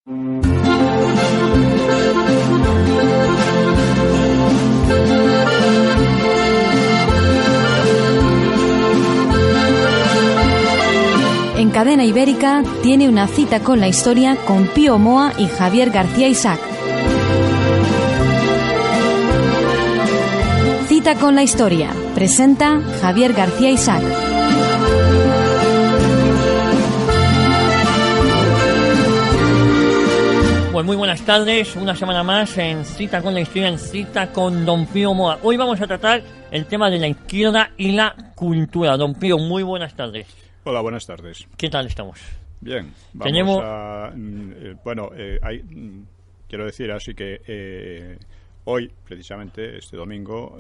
En Cadena Ibérica tiene una cita con la historia con Pío Moa y Javier García Isaac. Cita con la historia. Presenta Javier García Isaac. Pues muy buenas tardes, una semana más en Cita con la Historia, en Cita con Don Pío Moa. Hoy vamos a tratar el tema de la izquierda y la cultura. Don Pío, muy buenas tardes. Hola, buenas tardes. ¿Qué tal estamos? Bien, Tenemos... quiero decir así que hoy, precisamente, este domingo,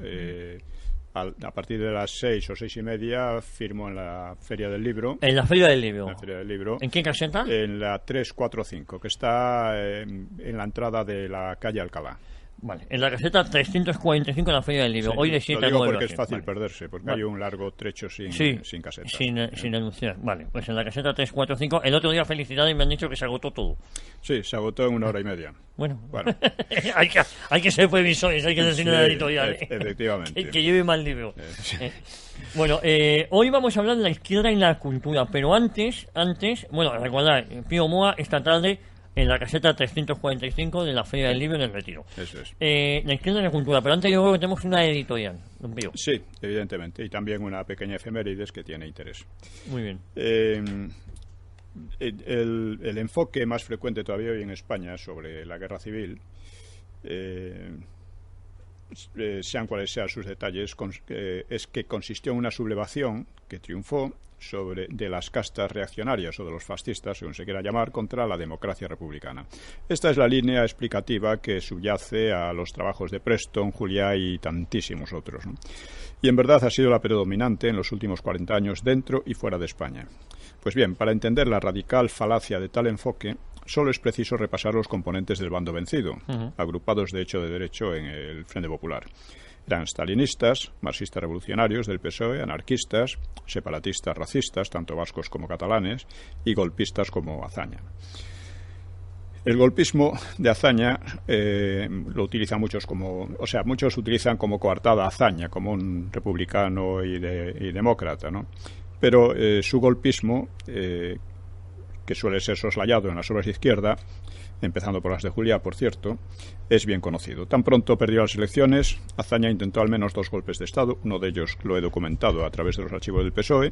a partir de las 6 o 6:30, firmo en la Feria del Libro. En la Feria del Libro. En la Feria del Libro. ¿En qué caseta? En la 345, que está en la entrada de la calle Alcalá. Vale, en la caseta 345 en la Feria del Libro. Sí, hoy de 7 a 9. Lo digo porque es fácil vale. Perderse, porque hay un largo trecho sin caseta. Sin anunciar. Vale, pues en la caseta 345. El otro día, felicidades, me han dicho que se agotó todo. Sí, se agotó en 1 hora y media. Bueno. hay que ser previsores, hay que ser sin editorial. Efectivamente. Que lleve mal libro. Bueno, hoy vamos a hablar de la izquierda y la cultura, pero antes, recordad, Pío Moa esta tarde en la caseta 345 de la Feria del Libro en el Retiro. Eso es. La izquierda y la cultura, pero antes yo creo que tenemos una editorial, don Pío. Sí, evidentemente, y también una pequeña efemérides que tiene interés. Muy bien. El enfoque más frecuente todavía hoy en España sobre la guerra civil, sean cuales sean sus detalles, es que consistió en una sublevación que triunfó de las castas reaccionarias o de los fascistas, según se quiera llamar, contra la democracia republicana. Esta es la línea explicativa que subyace a los trabajos de Preston, Juliá y tantísimos otros, ¿no? Y en verdad ha sido la predominante en los últimos 40 años dentro y fuera de España. Pues bien, para entender la radical falacia de tal enfoque, solo es preciso repasar los componentes del bando vencido, agrupados de hecho de derecho en el Frente Popular. Eran stalinistas, marxistas revolucionarios del PSOE, anarquistas, separatistas racistas, tanto vascos como catalanes, y golpistas como Azaña. El golpismo de Azaña lo utilizan muchos utilizan como coartada a Azaña, como un republicano y demócrata, ¿no? Pero su golpismo, que suele ser soslayado en las obras de izquierda, empezando por las de Juliá, por cierto, es bien conocido. Tan pronto perdió las elecciones, Azaña intentó al menos 2 golpes de Estado, uno de ellos lo he documentado a través de los archivos del PSOE,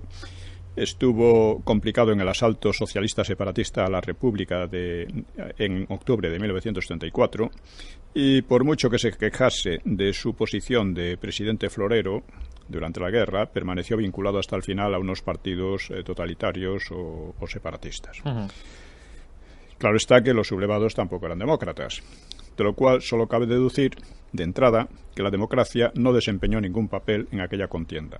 estuvo complicado en el asalto socialista separatista a la República en octubre de 1934, y por mucho que se quejase de su posición de presidente florero durante la guerra, permaneció vinculado hasta el final a unos partidos totalitarios o separatistas. Claro está que los sublevados tampoco eran demócratas, de lo cual solo cabe deducir, de entrada, que la democracia no desempeñó ningún papel en aquella contienda,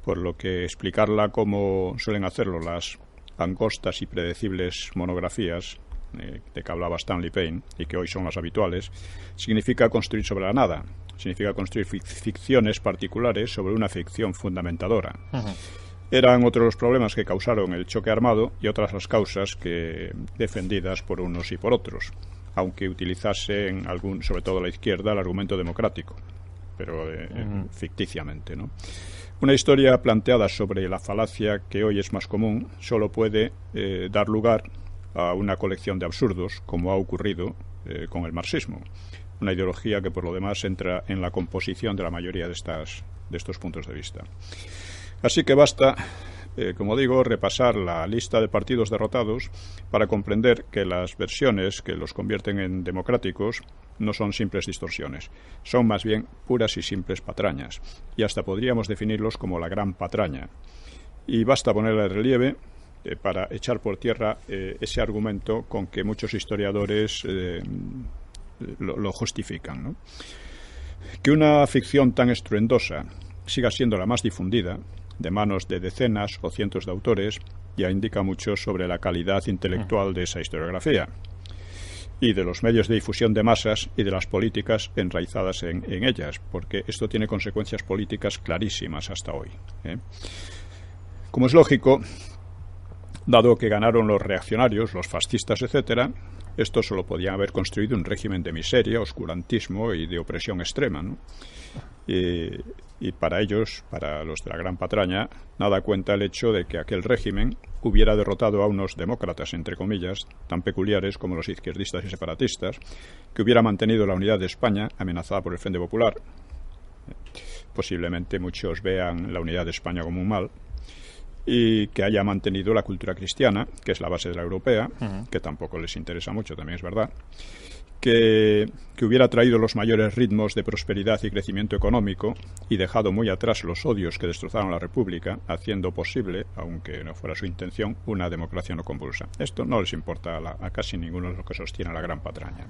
por lo que explicarla como suelen hacerlo las angostas y predecibles monografías de que hablaba Stanley Payne, y que hoy son las habituales, significa construir sobre la nada, significa construir ficciones particulares sobre una ficción fundamentadora. Eran otros los problemas que causaron el choque armado y otras las causas defendidas por unos y por otros, aunque utilizasen sobre todo la izquierda, el argumento democrático, pero ficticiamente, ¿no? Una historia planteada sobre la falacia que hoy es más común solo puede dar lugar a una colección de absurdos, como ha ocurrido con el marxismo, una ideología que por lo demás entra en la composición de la mayoría de estos puntos de vista. Así que basta, como digo, repasar la lista de partidos derrotados para comprender que las versiones que los convierten en democráticos no son simples distorsiones, son más bien puras y simples patrañas, y hasta podríamos definirlos como la gran patraña. Y basta ponerle relieve para echar por tierra ese argumento con que muchos historiadores lo justifican, ¿no? Que una ficción tan estruendosa siga siendo la más difundida, de manos de decenas o cientos de autores, ya indica mucho sobre la calidad intelectual de esa historiografía y de los medios de difusión de masas y de las políticas enraizadas en ellas, porque esto tiene consecuencias políticas clarísimas hasta hoy, ¿eh? Como es lógico, dado que ganaron los reaccionarios, los fascistas, etcétera, Esto solo podía haber construido un régimen de miseria, oscurantismo y de opresión extrema, ¿no? Y para ellos, para los de la Gran Patraña, nada cuenta el hecho de que aquel régimen hubiera derrotado a unos demócratas, entre comillas, tan peculiares como los izquierdistas y separatistas, que hubiera mantenido la unidad de España amenazada por el Frente Popular. Posiblemente muchos vean la unidad de España como un mal, y que haya mantenido la cultura cristiana, que es la base de la europea, que tampoco les interesa mucho, también es verdad, que hubiera traído los mayores ritmos de prosperidad y crecimiento económico y dejado muy atrás los odios que destrozaron la República, haciendo posible, aunque no fuera su intención, una democracia no convulsa. Esto no les importa a casi ninguno de los que sostiene la Gran Patraña.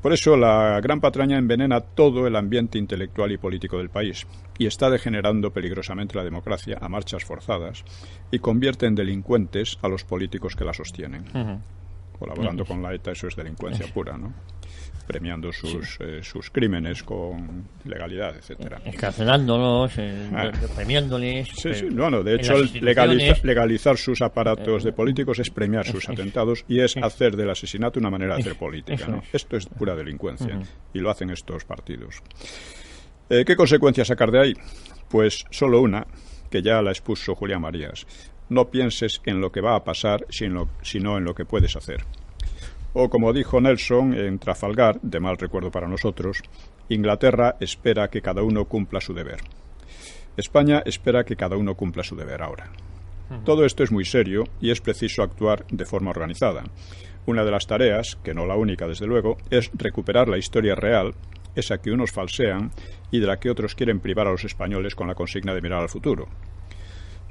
Por eso la Gran Patraña envenena todo el ambiente intelectual y político del país y está degenerando peligrosamente la democracia a marchas forzadas y convierte en delincuentes a los políticos que la sostienen. Colaborando con la ETA, eso es delincuencia pura, ¿no? Premiando sus crímenes con legalidad, etcétera. Encarcelándolos, premiándoles. Sí, bueno, de hecho, legalizar sus aparatos de políticos es premiar sus atentados y es hacer del asesinato una manera de hacer política, ¿no? Esto es pura delincuencia y lo hacen estos partidos. ¿Qué consecuencias sacar de ahí? Pues solo una, que ya la expuso Julián Marías. No pienses en lo que va a pasar, sino en lo que puedes hacer. O como dijo Nelson en Trafalgar, de mal recuerdo para nosotros, Inglaterra espera que cada uno cumpla su deber. España espera que cada uno cumpla su deber ahora. Todo esto es muy serio y es preciso actuar de forma organizada. Una de las tareas, que no la única desde luego, es recuperar la historia real, esa que unos falsean y de la que otros quieren privar a los españoles con la consigna de mirar al futuro.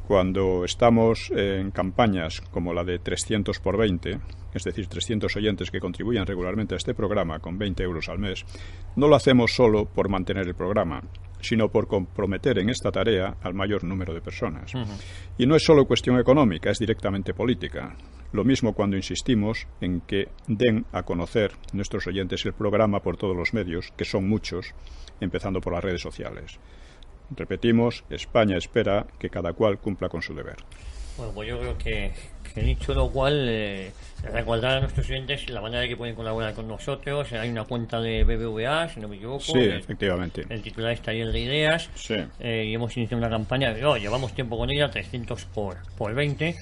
Cuando estamos en campañas como la de 300 por 20, es decir, 300 oyentes que contribuyen regularmente a este programa con 20 euros al mes, no lo hacemos solo por mantener el programa, sino por comprometer en esta tarea al mayor número de personas. Y no es solo cuestión económica, es directamente política. Lo mismo cuando insistimos en que den a conocer nuestros oyentes el programa por todos los medios, que son muchos, empezando por las redes sociales. Repetimos, España espera que cada cual cumpla con su deber. Bueno, pues yo creo que dicho lo cual, recordar a nuestros oyentes la manera de que pueden colaborar con nosotros. Hay una cuenta de BBVA, si no me equivoco. Sí, efectivamente. El titular es Taller de Ideas. Sí. Y hemos iniciado una campaña, llevamos tiempo con ella, 300 por 20.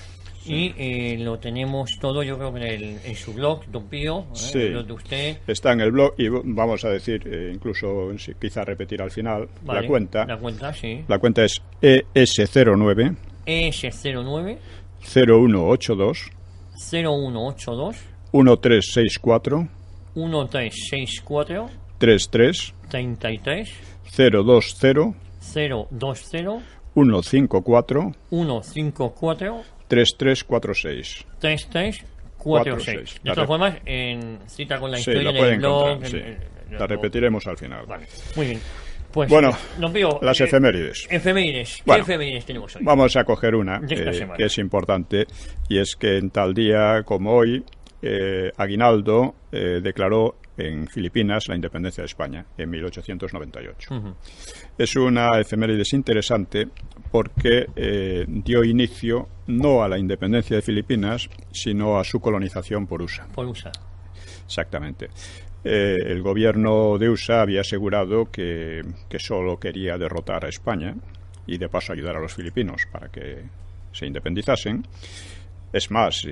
Sí. Y lo tenemos todo, yo creo que en su blog, Don Pío, sí. El blog de usted. Está en el blog y vamos a decir, incluso quizá repetir al final, vale, la cuenta. La cuenta, sí. La cuenta es ES09 ES09 0182 0182 1364 1364 33 33 020 020 154 154 3346 3346. De todas formas, en Cita con la Historia, la pueden en el blog, encontrar, sí. La repetiremos al final. Vale, muy bien. Pues, bueno, Don Pío, las efemérides. Efemérides. ¿Qué efemérides tenemos hoy? Vamos a coger una que es importante, y es que en tal día como hoy, Aguinaldo declaró en Filipinas la independencia de España en 1898. Es una efemérides interesante porque dio inicio no a la independencia de Filipinas, sino a su colonización por USA. Por USA. Exactamente. El gobierno de USA había asegurado que solo quería derrotar a España y de paso ayudar a los filipinos para que se independizasen. Es más,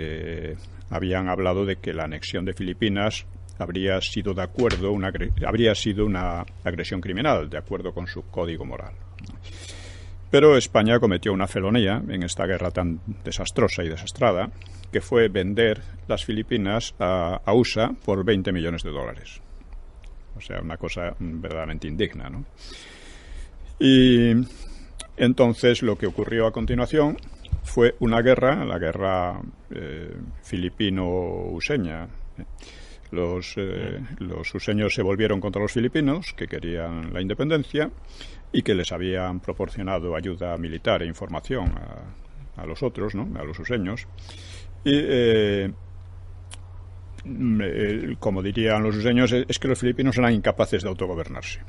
habían hablado de que la anexión de Filipinas habría sido habría sido una agresión criminal, de acuerdo con su código moral. Pero España cometió una felonía en esta guerra tan desastrosa y desastrada, que fue vender las Filipinas a USA por $20 millones. O sea, una cosa verdaderamente indigna, ¿no? Y entonces lo que ocurrió a continuación fue una guerra, la guerra filipino-useña. Los useños se volvieron contra los filipinos, que querían la independencia y que les habían proporcionado ayuda militar e información a los otros, ¿no?, a los useños. Y como dirían los useños, es que los filipinos eran incapaces de autogobernarse.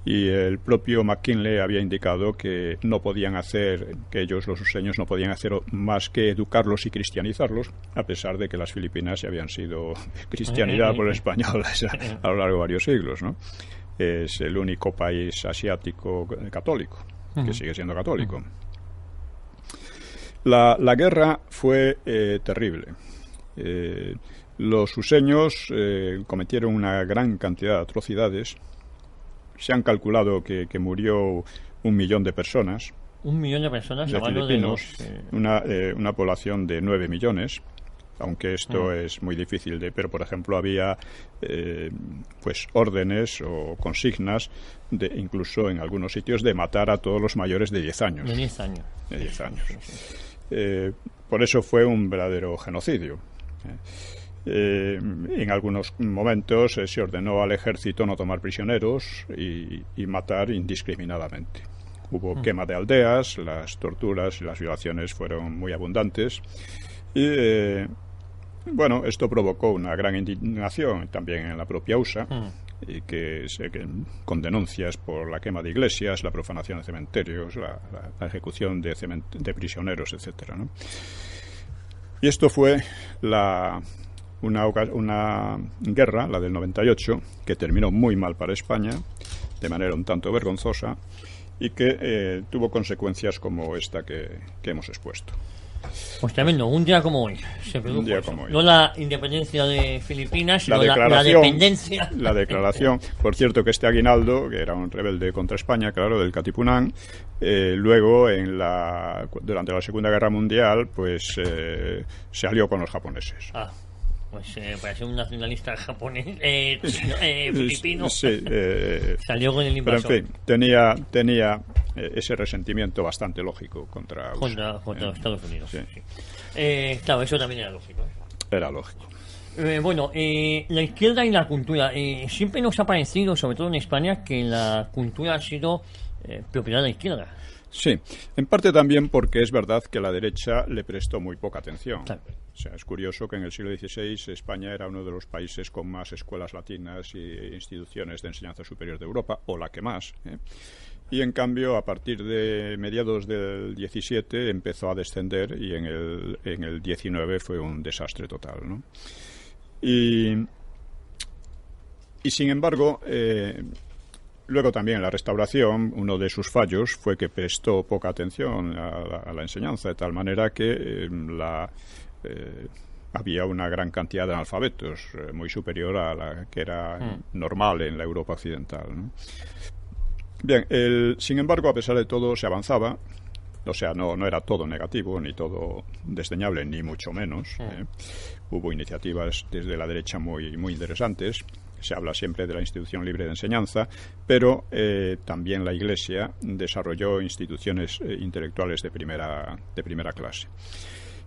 y el propio McKinley había indicado que no podían hacer, que ellos, los sureños, no podían hacer más que educarlos y cristianizarlos, a pesar de que las Filipinas ya habían sido cristianizadas por los españoles a lo largo de varios siglos, ¿no? Es el único país asiático católico, que sigue siendo católico. La guerra fue terrible. Los suseños cometieron una gran cantidad de atrocidades. Se han calculado que murió 1 millón de personas. 1 millón de personas, de filipinos, una población de 9 millones, aunque esto es muy difícil de... Pero, por ejemplo, había pues órdenes o consignas, incluso en algunos sitios, de matar a todos los mayores de 10 años. De 10 años. De 10 años. Por eso fue un verdadero genocidio. En algunos momentos se ordenó al ejército no tomar prisioneros y matar indiscriminadamente. Hubo quema de aldeas, las torturas y las violaciones fueron muy abundantes y bueno, esto provocó una gran indignación también en la propia USA y con denuncias por la quema de iglesias, la profanación de cementerios, la ejecución de prisioneros, etcétera, ¿no? Y esto fue una guerra, la del 98, que terminó muy mal para España, de manera un tanto vergonzosa, y que tuvo consecuencias como esta que hemos expuesto. Pues tremendo, un día como hoy se produjo. Un día como hoy. No la independencia de Filipinas, sino la dependencia. La declaración. Por cierto, que este Aguinaldo, que era un rebelde contra España, claro, del Katipunan, luego durante la Segunda Guerra Mundial, pues se alió con los japoneses. Pues parece un nacionalista japonés, filipino. Sí, salió con el invasor. Pero en fin, tenía ese resentimiento bastante lógico contra Estados Unidos. Sí. Sí. Claro, eso también era lógico. Era lógico. La izquierda y la cultura. Siempre nos ha parecido, sobre todo en España, que la cultura ha sido propiedad de la izquierda. Sí, en parte también porque es verdad que la derecha le prestó muy poca atención. Claro. O sea, es curioso que en el siglo XVI España era uno de los países con más escuelas latinas y instituciones de enseñanza superior de Europa, o la que más. Y en cambio, a partir de mediados del XVII empezó a descender y en el XIX fue un desastre total, ¿no? Y sin embargo... Luego también en la Restauración, uno de sus fallos fue que prestó poca atención a la enseñanza, de tal manera que había una gran cantidad de analfabetos, muy superior a la que era normal en la Europa occidental, ¿no? Bien, sin embargo, a pesar de todo, se avanzaba. O sea, no era todo negativo, ni todo desdeñable, ni mucho menos. Hubo iniciativas desde la derecha muy, muy interesantes. Se habla siempre de la institución libre de enseñanza, pero también la Iglesia desarrolló instituciones intelectuales de primera clase.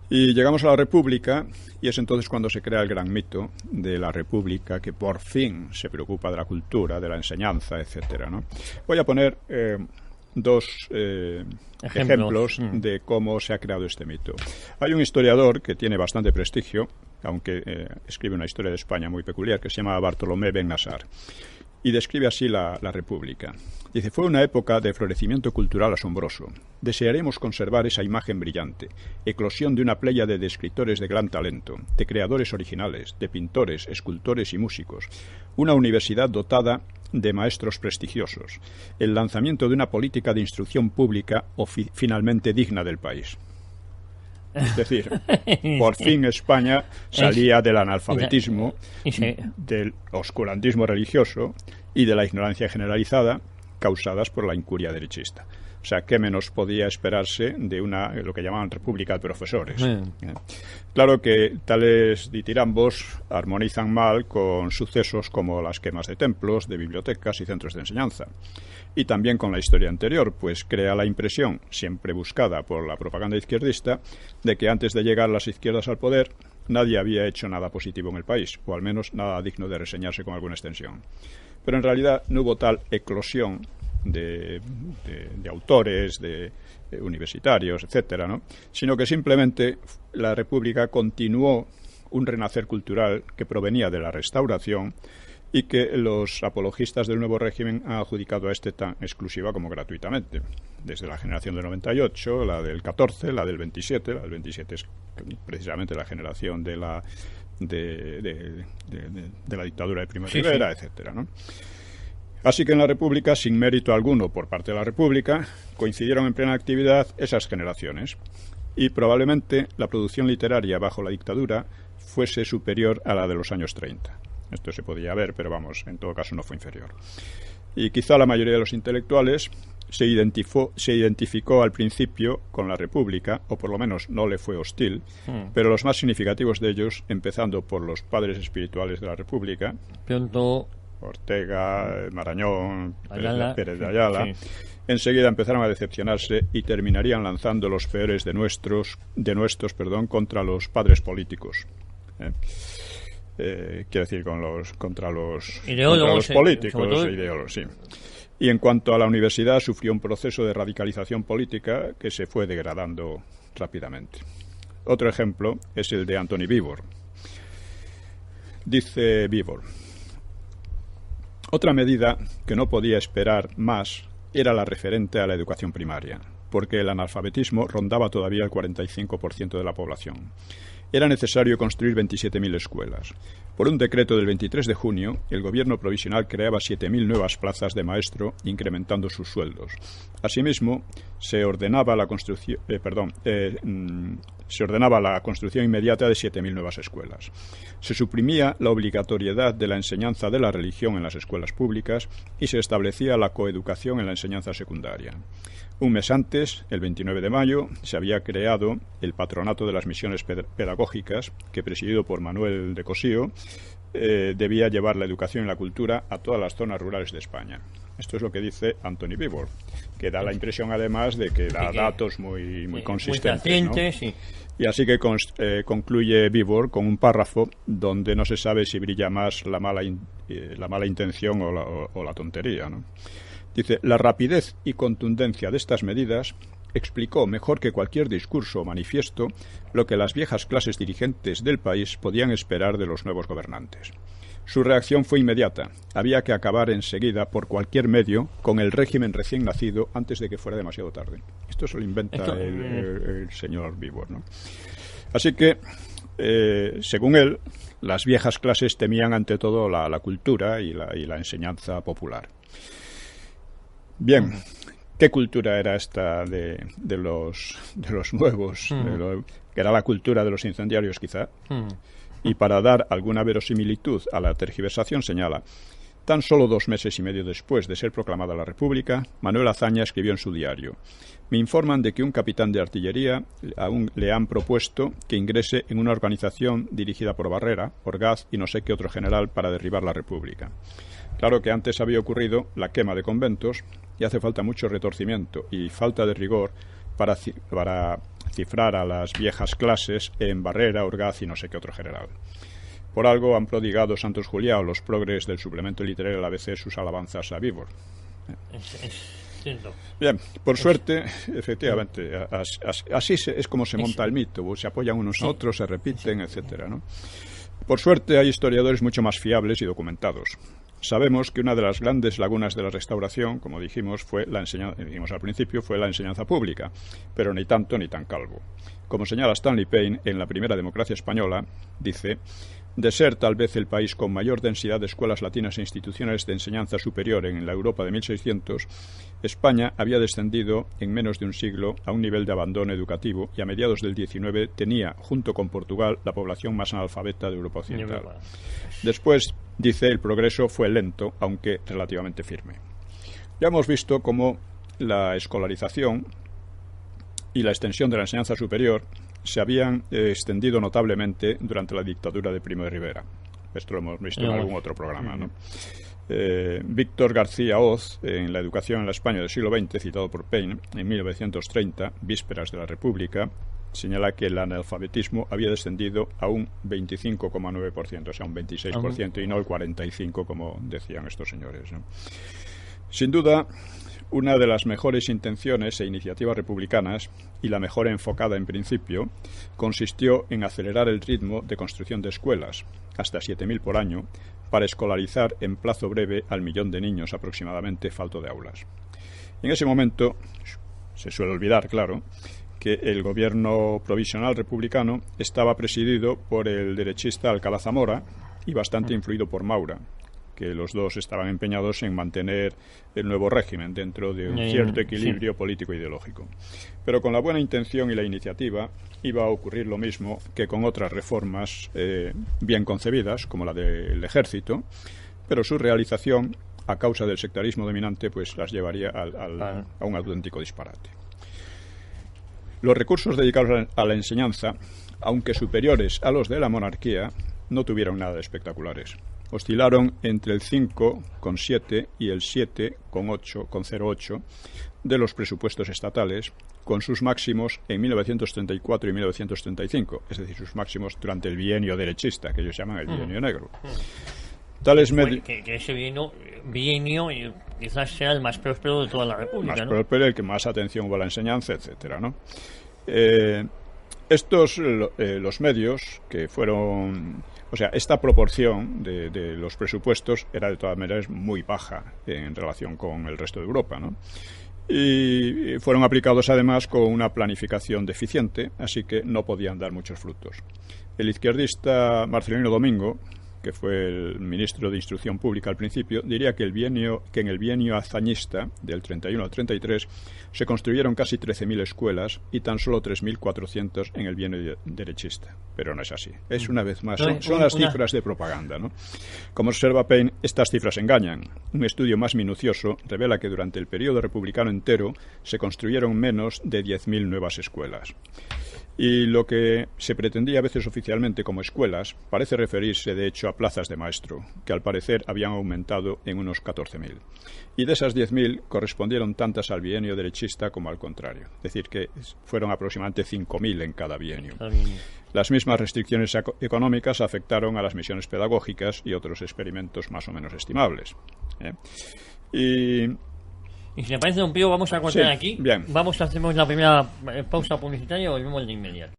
Y llegamos a la República, y es entonces cuando se crea el gran mito de la República, que por fin se preocupa de la cultura, de la enseñanza, etcétera, ¿no? Voy a poner dos ejemplos de cómo se ha creado este mito. Hay un historiador que tiene bastante prestigio, aunque escribe una historia de España muy peculiar, que se llama Bartolomé Ben Nassar, y describe así la República. Dice: fue una época de florecimiento cultural asombroso. Desearemos conservar esa imagen brillante, eclosión de una pléyade de escritores de gran talento, de creadores originales, de pintores, escultores y músicos, una universidad dotada de maestros prestigiosos, el lanzamiento de una política de instrucción pública finalmente digna del país. Es decir, por fin España salía del analfabetismo, del oscurantismo religioso y de la ignorancia generalizada causadas por la incuria derechista. O sea, ¿qué menos podía esperarse de lo que llamaban república de profesores? Claro que tales ditirambos armonizan mal con sucesos como las quemas de templos, de bibliotecas y centros de enseñanza. Y también con la historia anterior, pues crea la impresión, siempre buscada por la propaganda izquierdista, de que antes de llegar las izquierdas al poder, nadie había hecho nada positivo en el país, o al menos nada digno de reseñarse con alguna extensión. Pero en realidad no hubo tal eclosión de autores, de universitarios, etcétera, ¿no? Sino que simplemente la República continuó un renacer cultural que provenía de la Restauración y que los apologistas del nuevo régimen han adjudicado a este tan exclusiva como gratuitamente. Desde la generación del 98, la del 14, la del 27. La del 27 es precisamente la generación de la dictadura de Primo de Rivera, etcétera, ¿no? Así que en la República, sin mérito alguno por parte de la República, coincidieron en plena actividad esas generaciones. Y probablemente la producción literaria bajo la dictadura fuese superior a la de los años 30. Esto se podía ver, pero vamos, en todo caso no fue inferior. Y quizá la mayoría de los intelectuales se identificó al principio con la República, o por lo menos no le fue hostil, pero los más significativos de ellos, empezando por los padres espirituales de la República, Pronto, Ortega, Marañón, Ayala, Pérez de Ayala, enseguida empezaron a decepcionarse y terminarían lanzando los peores de nuestros contra los padres políticos. Quiero decir, contra los políticos, ideólogos, sí. Y en cuanto a la universidad, sufrió un proceso de radicalización política que se fue degradando rápidamente. Otro ejemplo es el de Antoni Víbor. Dice Víbor: otra medida que no podía esperar más era la referente a la educación primaria, porque el analfabetismo rondaba todavía el 45% de la población. Era necesario construir 27.000 escuelas. Por un decreto del 23 de junio, el gobierno provisional creaba 7.000 nuevas plazas de maestro, incrementando sus sueldos. Asimismo, se ordenaba la construcción inmediata de 7.000 nuevas escuelas. Se suprimía la obligatoriedad de la enseñanza de la religión en las escuelas públicas y se establecía la coeducación en la enseñanza secundaria. Un mes antes, el 29 de mayo, se había creado el Patronato de las Misiones Pedagógicas, que, presidido por Manuel de Cosío, debía llevar la educación y la cultura a todas las zonas rurales de España. Esto es lo que dice Antoni Víbor, que da la impresión, además, de que da datos muy consistentes, ¿no? Sí. Y así que concluye Víbor con un párrafo donde no se sabe si brilla más la mala intención o la tontería, ¿no? Dice: la rapidez y contundencia de estas medidas explicó mejor que cualquier discurso o manifiesto lo que las viejas clases dirigentes del país podían esperar de los nuevos gobernantes. Su reacción fue inmediata. Había que acabar enseguida, por cualquier medio, con el régimen recién nacido antes de que fuera demasiado tarde. Esto se lo inventa el señor Víbor, ¿no? Así que, según él, las viejas clases temían ante todo la cultura y la enseñanza popular. Bien, ¿qué cultura era esta de los nuevos? Que era la cultura de los incendiarios, quizá. Y para dar alguna verosimilitud a la tergiversación, señala: tan solo 2 meses y medio después de ser proclamada la República, Manuel Azaña escribió en su diario: me informan de que un capitán de artillería aún le han propuesto que ingrese en una organización dirigida por Barrera, Orgaz y no sé qué otro general para derribar la República. Claro que antes había ocurrido la quema de conventos y hace falta mucho retorcimiento y falta de rigor para cifrar a las viejas clases en Barrera, Orgaz y no sé qué otro general. Por algo han prodigado Santos Juliá o los progres del suplemento literario del ABC sus alabanzas a Víbor. Bien, por suerte, efectivamente, así es como se monta el mito, se apoyan unos a otros, se repiten, etcétera, ¿no? Por suerte hay historiadores mucho más fiables y documentados. Sabemos que una de las grandes lagunas de la Restauración, como dijimos al principio, fue la enseñanza pública, pero ni tanto ni tan calvo. Como señala Stanley Payne en La primera democracia española, dice: de ser tal vez el país con mayor densidad de escuelas latinas e instituciones de enseñanza superior en la Europa de 1600, España había descendido en menos de un siglo a un nivel de abandono educativo y a mediados del XIX tenía, junto con Portugal, la población más analfabeta de Europa Occidental. Después, dice, el progreso fue lento, aunque relativamente firme. Ya hemos visto cómo la escolarización y la extensión de la enseñanza superior se habían extendido notablemente durante la dictadura de Primo de Rivera. Esto lo hemos visto en algún otro programa, ¿no? Víctor García Hoz, en La educación en la España del siglo XX, citado por Payne, en 1930, vísperas de la República, señala que el analfabetismo había descendido a un 25,9%, o sea, un 26%, y no el 45%, como decían estos señores, ¿no? Sin duda, Una de las mejores intenciones e iniciativas republicanas, y la mejor enfocada en principio, consistió en acelerar el ritmo de construcción de escuelas, hasta 7.000 por año, para escolarizar en plazo breve al 1.000.000 de niños aproximadamente falto de aulas. En ese momento, se suele olvidar, claro, que el gobierno provisional republicano estaba presidido por el derechista Alcalá Zamora y bastante influido por Maura, que los dos estaban empeñados en mantener el nuevo régimen dentro de un cierto equilibrio político e ideológico. Pero con la buena intención y la iniciativa iba a ocurrir lo mismo que con otras reformas bien concebidas, como la del ejército, pero su realización, a causa del sectarismo dominante, pues las llevaría a un auténtico disparate. Los recursos dedicados a la enseñanza, aunque superiores a los de la monarquía, no tuvieron nada de espectaculares. Oscilaron entre el 5,7 y el 7,08 de los presupuestos estatales, con sus máximos en 1934 y 1935, es decir, sus máximos durante el bienio derechista, que ellos llaman el bienio negro. Tales que ese bienio quizás sea el más próspero de toda la República, más ¿no? próspero, el que más atención hubo a la enseñanza, etcétera, ¿no? Los medios que fueron... O sea, esta proporción de los presupuestos era de todas maneras muy baja en relación con el resto de Europa, ¿no? Y fueron aplicados además con una planificación deficiente, así que no podían dar muchos frutos. El izquierdista Marcelino Domingo, que fue el ministro de Instrucción Pública al principio, diría que en el bienio hazañista, del 31 al 33, se construyeron casi 13.000 escuelas y tan solo 3.400 en el bienio derechista. Pero no es así. Es una vez más, son las cifras de propaganda, ¿no? Como observa Payne, estas cifras engañan. Un estudio más minucioso revela que durante el periodo republicano entero se construyeron menos de 10.000 nuevas escuelas. Y lo que se pretendía a veces oficialmente como escuelas parece referirse de hecho a plazas de maestro, que al parecer habían aumentado en unos 14.000. Y de esas 10.000 correspondieron tantas al bienio derechista como al contrario. Es decir, que fueron aproximadamente 5.000 en cada bienio. Las mismas restricciones económicas afectaron a las misiones pedagógicas y otros experimentos más o menos estimables. Y si le parece, don Pío, vamos a cortar aquí. Bien. Hacemos la primera pausa publicitaria y volvemos de inmediato.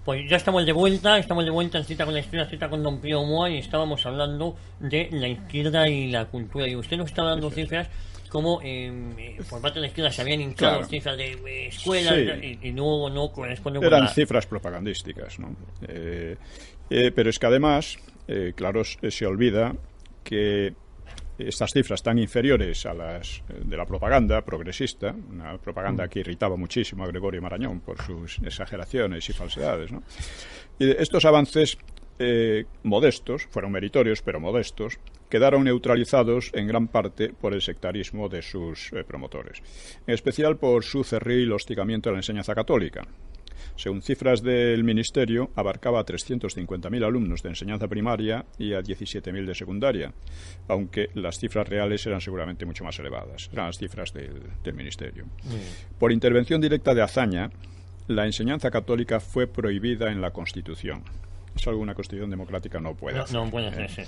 Pues ya estamos de vuelta en Cita con la Historia, Cita con don Pío Moa, y estábamos hablando de la izquierda y la cultura. Y usted nos está dando cifras como por parte de la izquierda se habían hinchado cifras de escuelas, y no corresponden con eran cifras propagandísticas, ¿no? Pero es que además, claro, se olvida que estas cifras tan inferiores a las de la propaganda progresista, una propaganda que irritaba muchísimo a Gregorio Marañón por sus exageraciones y falsedades, ¿no? Y estos avances modestos, fueron meritorios pero modestos, quedaron neutralizados en gran parte por el sectarismo de sus promotores, en especial por su cerril hostigamiento a la enseñanza católica. Según cifras del Ministerio, abarcaba a 350.000 alumnos de enseñanza primaria y a 17.000 de secundaria, aunque las cifras reales eran seguramente mucho más elevadas. Eran las cifras del Ministerio. Por intervención directa de Azaña, la enseñanza católica fue prohibida en la Constitución. Es algo que una Constitución democrática no puede hacer. No puede hacer, sí.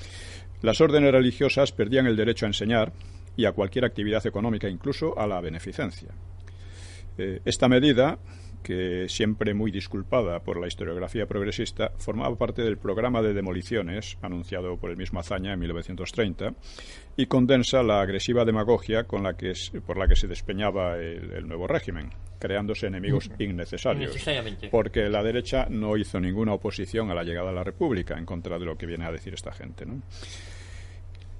Las órdenes religiosas perdían el derecho a enseñar y a cualquier actividad económica, incluso a la beneficencia. Esta medida, que siempre muy disculpada por la historiografía progresista, formaba parte del programa de demoliciones anunciado por el mismo Azaña en 1930 y condensa la agresiva demagogia por la que se despeñaba el nuevo régimen, creándose enemigos innecesarios, porque la derecha no hizo ninguna oposición a la llegada a la República en contra de lo que viene a decir esta gente, ¿no?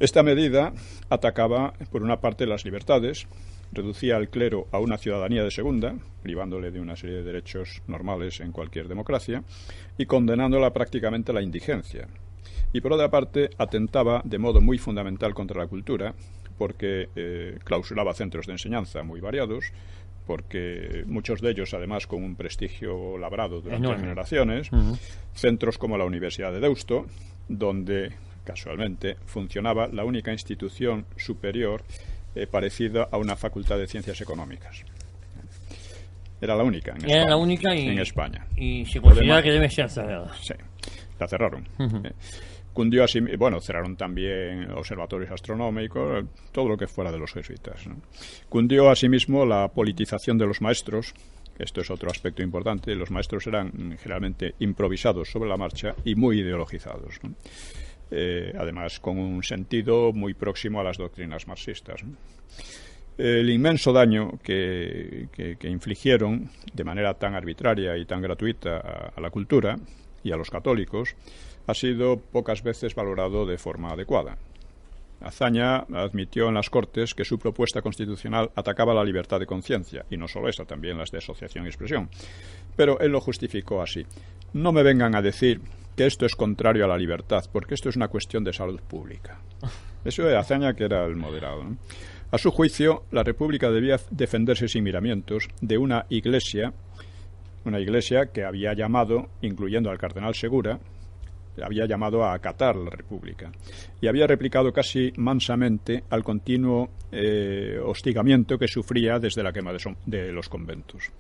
Esta medida atacaba, por una parte, las libertades, reducía al clero a una ciudadanía de segunda, privándole de una serie de derechos normales en cualquier democracia, y condenándola prácticamente a la indigencia. Y por otra parte, atentaba de modo muy fundamental contra la cultura, porque clausuraba centros de enseñanza muy variados, porque muchos de ellos, además, con un prestigio labrado durante generaciones, centros como la Universidad de Deusto, donde, casualmente, funcionaba la única institución superior parecida a una facultad de ciencias económicas. Era la única en España. Y se considera que debe ser cerrada. Sí, la cerraron. Cundió así, bueno, cerraron también observatorios astronómicos, todo lo que fuera de los jesuitas, ¿no? Cundió asimismo la politización de los maestros. Esto es otro aspecto importante. Los maestros eran generalmente improvisados sobre la marcha y muy ideologizados, ¿no? Además con un sentido muy próximo a las doctrinas marxistas, ¿no? El inmenso daño que infligieron de manera tan arbitraria y tan gratuita a la cultura y a los católicos ha sido pocas veces valorado de forma adecuada. Azaña admitió en las Cortes que su propuesta constitucional atacaba la libertad de conciencia, y no solo esa, también las de asociación y expresión. Pero él lo justificó así: no me vengan a decir que esto es contrario a la libertad, porque esto es una cuestión de salud pública. Eso de Azaña, que era el moderado, ¿no? A su juicio, la República debía defenderse sin miramientos de una iglesia que había llamado, incluyendo al cardenal Segura, había llamado a acatar la República y había replicado casi mansamente al continuo hostigamiento que sufría desde la quema de los conventos.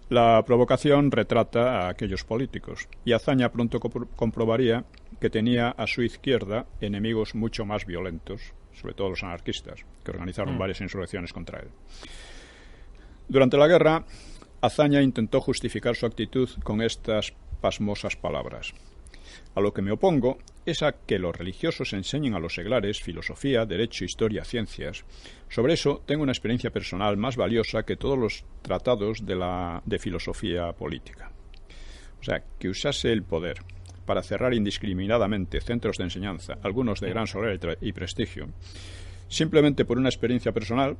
La provocación retrata a aquellos políticos, y Azaña pronto comprobaría que tenía a su izquierda enemigos mucho más violentos, sobre todo los anarquistas, que organizaron varias insurrecciones contra él. Durante la guerra, Azaña intentó justificar su actitud con estas pasmosas palabras: a lo que me opongo es a que los religiosos enseñen a los seglares filosofía, derecho, historia, ciencias. Sobre eso tengo una experiencia personal más valiosa que todos los tratados de filosofía política. O sea, que usase el poder para cerrar indiscriminadamente centros de enseñanza, algunos de gran soledad y prestigio, simplemente por una experiencia personal,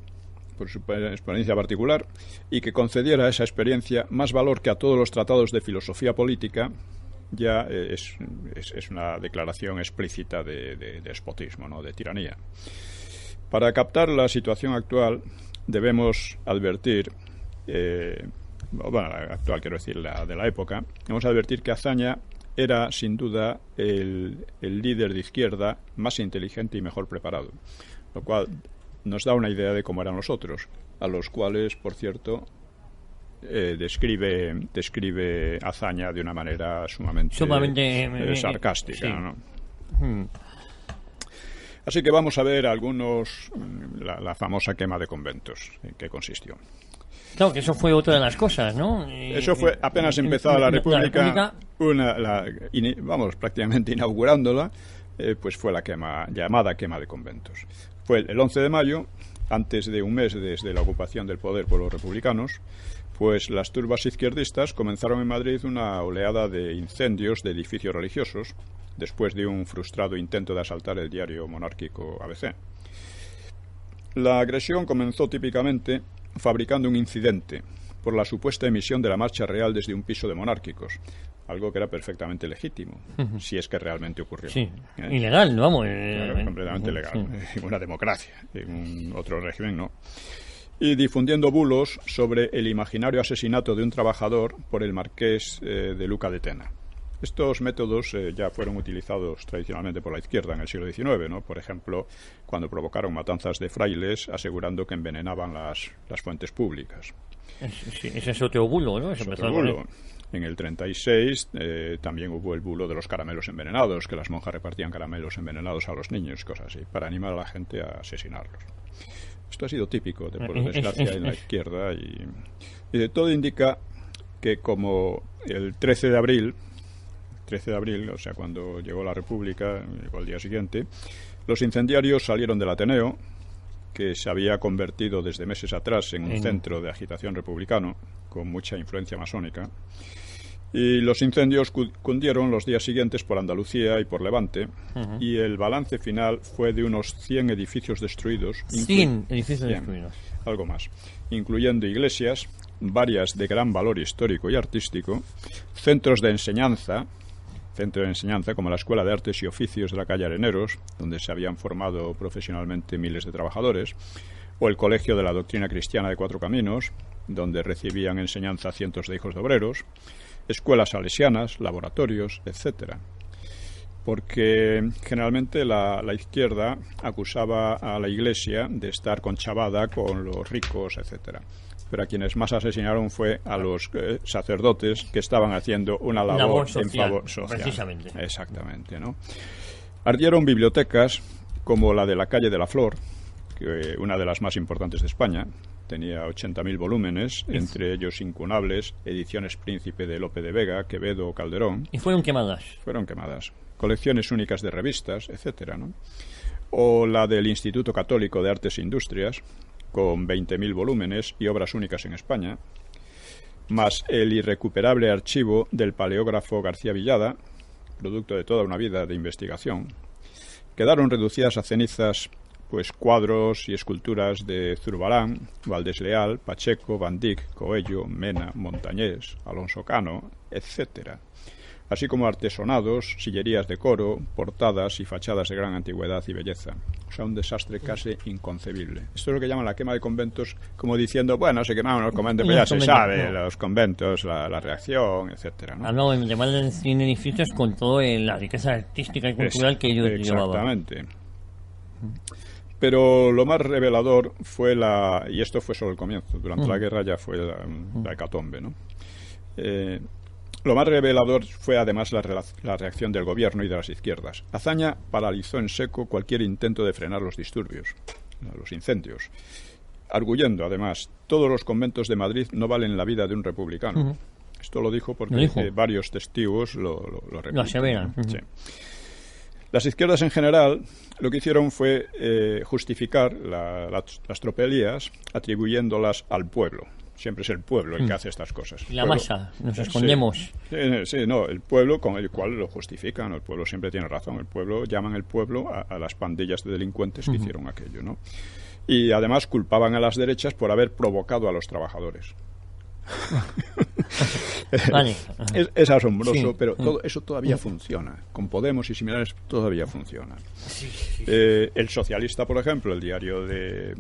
por su experiencia particular, y que concediera a esa experiencia más valor que a todos los tratados de filosofía política, ya es una declaración explícita de despotismo, ¿no?, de tiranía. Para captar la situación actual debemos advertir, actual quiero decir, la de la época, debemos advertir que Azaña era sin duda el líder de izquierda más inteligente y mejor preparado, lo cual nos da una idea de cómo eran los otros, a los cuales, por cierto, describe Azaña de una manera sumamente sarcástica, sí, ¿no? Así que vamos a ver la famosa quema de conventos, en qué consistió. Claro, que eso fue otra de las cosas, ¿no? Eso fue apenas empezada la República, prácticamente inaugurándola, pues fue la llamada quema de conventos. Fue el 11 de mayo, antes de un mes desde la ocupación del poder por los republicanos, pues las turbas izquierdistas comenzaron en Madrid una oleada de incendios de edificios religiosos, después de un frustrado intento de asaltar el diario monárquico ABC. La agresión comenzó típicamente fabricando un incidente por la supuesta emisión de la marcha real desde un piso de monárquicos, algo que era perfectamente legítimo, si es que realmente ocurrió. Sí, ilegal, vamos. Claro, completamente legal. En una democracia, en otro régimen no. Y difundiendo bulos sobre el imaginario asesinato de un trabajador por el marqués de Luca de Tena. Estos métodos ya fueron utilizados tradicionalmente por la izquierda en el siglo XIX, ¿no? Por ejemplo, cuando provocaron matanzas de frailes asegurando que envenenaban las fuentes públicas. Sí, ese es otro bulo, ¿no? Es otro bulo. En el 36 también hubo el bulo de los caramelos envenenados, que las monjas repartían caramelos envenenados a los niños, cosas así, para animar a la gente a asesinarlos. Esto ha sido típico, por desgracia, en la izquierda, y de todo indica que como el 13 de abril, o sea, cuando llegó la República, llegó al día siguiente, los incendiarios salieron del Ateneo, que se había convertido desde meses atrás en un centro de agitación republicano, con mucha influencia masónica, y los incendios cundieron los días siguientes por Andalucía y por Levante, y el balance final fue de unos 100 edificios destruidos. 100 edificios destruidos. Algo más, incluyendo iglesias, varias de gran valor histórico y artístico, centros de enseñanza como la Escuela de Artes y Oficios de la calle Areneros, donde se habían formado profesionalmente miles de trabajadores, o el Colegio de la Doctrina Cristiana de Cuatro Caminos, donde recibían enseñanza cientos de hijos de obreros, escuelas salesianas, laboratorios, etcétera. Porque generalmente la izquierda acusaba a la Iglesia de estar conchavada con los ricos, etcétera. Pero a quienes más asesinaron fue a los sacerdotes que estaban haciendo una labor social, en favor social. Precisamente. Exactamente, ¿no? Ardieron bibliotecas como la de la calle de la Flor, que una de las más importantes de España. Tenía 80.000 volúmenes, entre ellos incunables, ediciones Príncipe de Lope de Vega, Quevedo o Calderón. Y fueron quemadas. Fueron quemadas. Colecciones únicas de revistas, etcétera, ¿no? O la del Instituto Católico de Artes e Industrias, con 20.000 volúmenes y obras únicas en España, más el irrecuperable archivo del paleógrafo García Villada, producto de toda una vida de investigación. Quedaron reducidas a cenizas pues cuadros y esculturas de Zurbarán, Valdés Leal, Pacheco, Van Dyck, Coello, Mena, Montañés, Alonso Cano, etcétera, así como artesonados, sillerías de coro, portadas y fachadas de gran antigüedad y belleza. O sea, un desastre casi inconcebible. Esto es lo que llaman la quema de conventos, como diciendo, bueno, se quemaron los conventos, pero ya se sabe, los conventos, la reacción, etcétera, ¿no? No, de más de 100 edificios con toda la riqueza artística y cultural que ellos llevaban. Exactamente. Pero lo más revelador fue y esto fue solo el comienzo, durante la guerra ya fue la hecatombe, ¿no? Lo más revelador fue además la reacción del gobierno y de las izquierdas. Azaña paralizó en seco cualquier intento de frenar los disturbios, los incendios, arguyendo además, todos los conventos de Madrid no valen la vida de un republicano. Esto lo dijo porque varios testigos lo aseveran. Sí. Las izquierdas en general lo que hicieron fue justificar las tropelías atribuyéndolas al pueblo. Siempre es el pueblo el que hace estas cosas. La masa, nos escondemos. Sí, no, el pueblo con el cual lo justifican. El pueblo siempre tiene razón. Llaman el pueblo a las pandillas de delincuentes que hicieron aquello, ¿no? Y además culpaban a las derechas por haber provocado a los trabajadores. Vale. Es asombroso, pero todo eso todavía funciona. Con Podemos y similares todavía funciona. El Socialista, por ejemplo, el diario del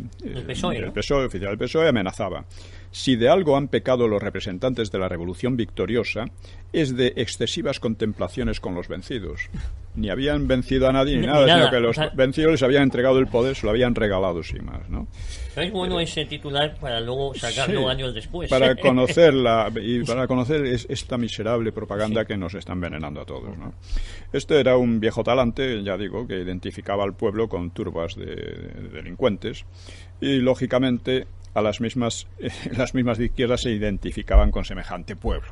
PSOE, oficial del PSOE, amenazaba: si de algo han pecado los representantes de la revolución victoriosa, es de excesivas contemplaciones con los vencidos. Ni habían vencido a nadie ni nada, sino que los vencidos les habían entregado el poder, se lo habían regalado sin más, ¿no? Es bueno ese titular para luego sacarlo años después. Para conocerla y para conocer esta miserable propaganda que nos está envenenando a todos, ¿no? Este era un viejo talante, ya digo, que identificaba al pueblo con turbas de delincuentes y, lógicamente, a las mismas de izquierda se identificaban con semejante pueblo.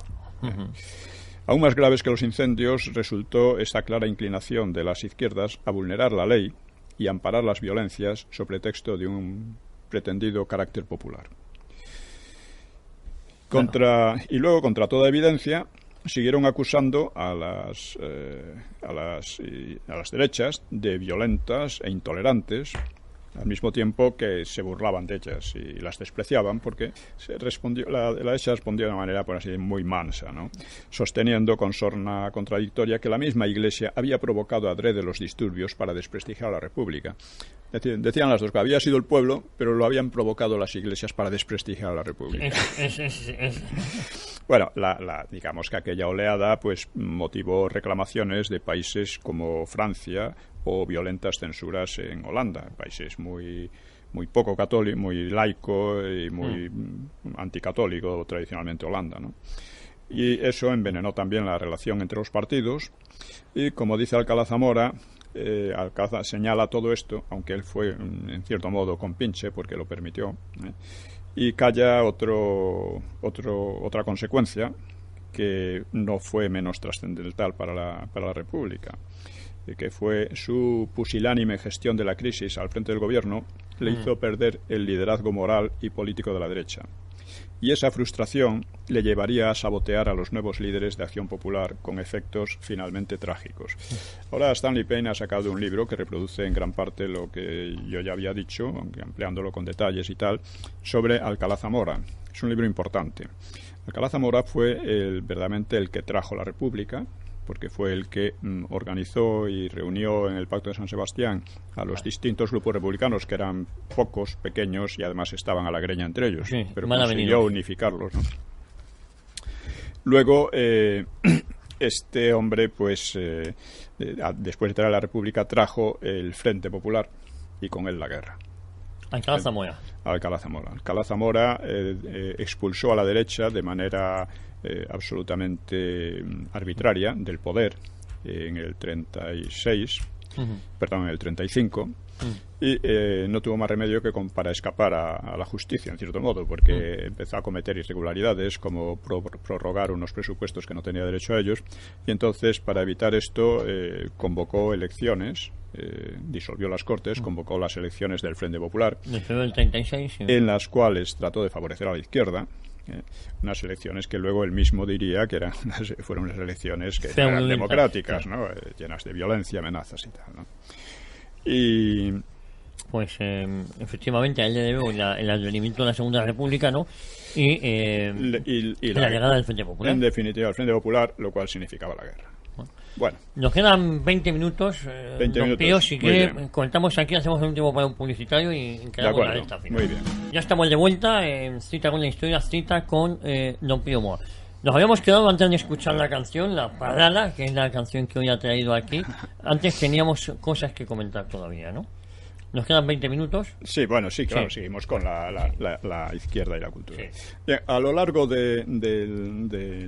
Aún más graves que los incendios resultó esa clara inclinación de las izquierdas a vulnerar la ley y amparar las violencias sobre pretexto de un pretendido carácter popular. Y luego, contra toda evidencia, siguieron acusando a las derechas de violentas e intolerantes, al mismo tiempo que se burlaban de ellas y las despreciaban, porque la derecha respondió de una manera, por así, muy mansa, ¿no? Sosteniendo con sorna contradictoria que la misma Iglesia había provocado adrede los disturbios para desprestigiar a la República. Decían las dos que había sido el pueblo, pero lo habían provocado las iglesias para desprestigiar a la República. Bueno, digamos que aquella oleada pues motivó reclamaciones de países como Francia o violentas censuras en Holanda, países muy poco católico, muy laico y muy anticatólico tradicionalmente Holanda, ¿no? Y eso envenenó también la relación entre los partidos y, como dice Alcalá Zamora, Alcalá señala todo esto, aunque él fue en cierto modo compinche porque lo permitió, y calla otra consecuencia que no fue menos trascendental para la República, que fue su pusilánime gestión de la crisis al frente del gobierno le hizo perder el liderazgo moral y político de la derecha. Y esa frustración le llevaría a sabotear a los nuevos líderes de Acción Popular con efectos finalmente trágicos. Ahora Stanley Payne ha sacado un libro que reproduce en gran parte lo que yo ya había dicho, aunque ampliándolo con detalles y tal, sobre Alcalá Zamora. Es un libro importante. Alcalá Zamora fue verdaderamente el que trajo la República, porque fue el que organizó y reunió en el Pacto de San Sebastián a los distintos grupos republicanos, que eran pocos, pequeños, y además estaban a la greña entre ellos, pero consiguió unificarlos, ¿no? Luego, este hombre, pues, después de traer a la República, trajo el Frente Popular y con él la guerra. Alcalá Zamora. Alcalá Zamora expulsó a la derecha de manera absolutamente arbitraria del poder en el 36 perdón, en el 35, y no tuvo más remedio que para escapar a la justicia, en cierto modo, porque empezó a cometer irregularidades, como prorrogar unos presupuestos que no tenía derecho a ellos, y entonces, para evitar esto, convocó elecciones, disolvió las Cortes, convocó las elecciones del Frente Popular, del 36, sí, en las cuales trató de favorecer a la izquierda, unas elecciones que luego él mismo diría que fueron unas elecciones que no eran democráticas, ¿no? Llenas de violencia, amenazas y tal, ¿no? Y pues efectivamente a él le debe el advenimiento de la Segunda República, ¿no? Y la llegada del Frente Popular. En definitiva, el Frente Popular, lo cual significaba la guerra. Bueno, nos quedan 20 minutos, 20 don minutos. Pío, si quiere, contamos aquí, hacemos un último para un publicitario y quedamos de acuerdo, la recta final. muy bien. Ya estamos de vuelta en Cita con la Historia, Cita con don Pío Moa. Nos habíamos quedado antes de escuchar la canción, La Parada, que es la canción que hoy ha traído aquí. Antes teníamos cosas que comentar todavía, ¿no? ¿Nos quedan 20 minutos? Sí, bueno, sí, claro, Sí. seguimos con la izquierda y la cultura. Sí. Bien, a lo largo de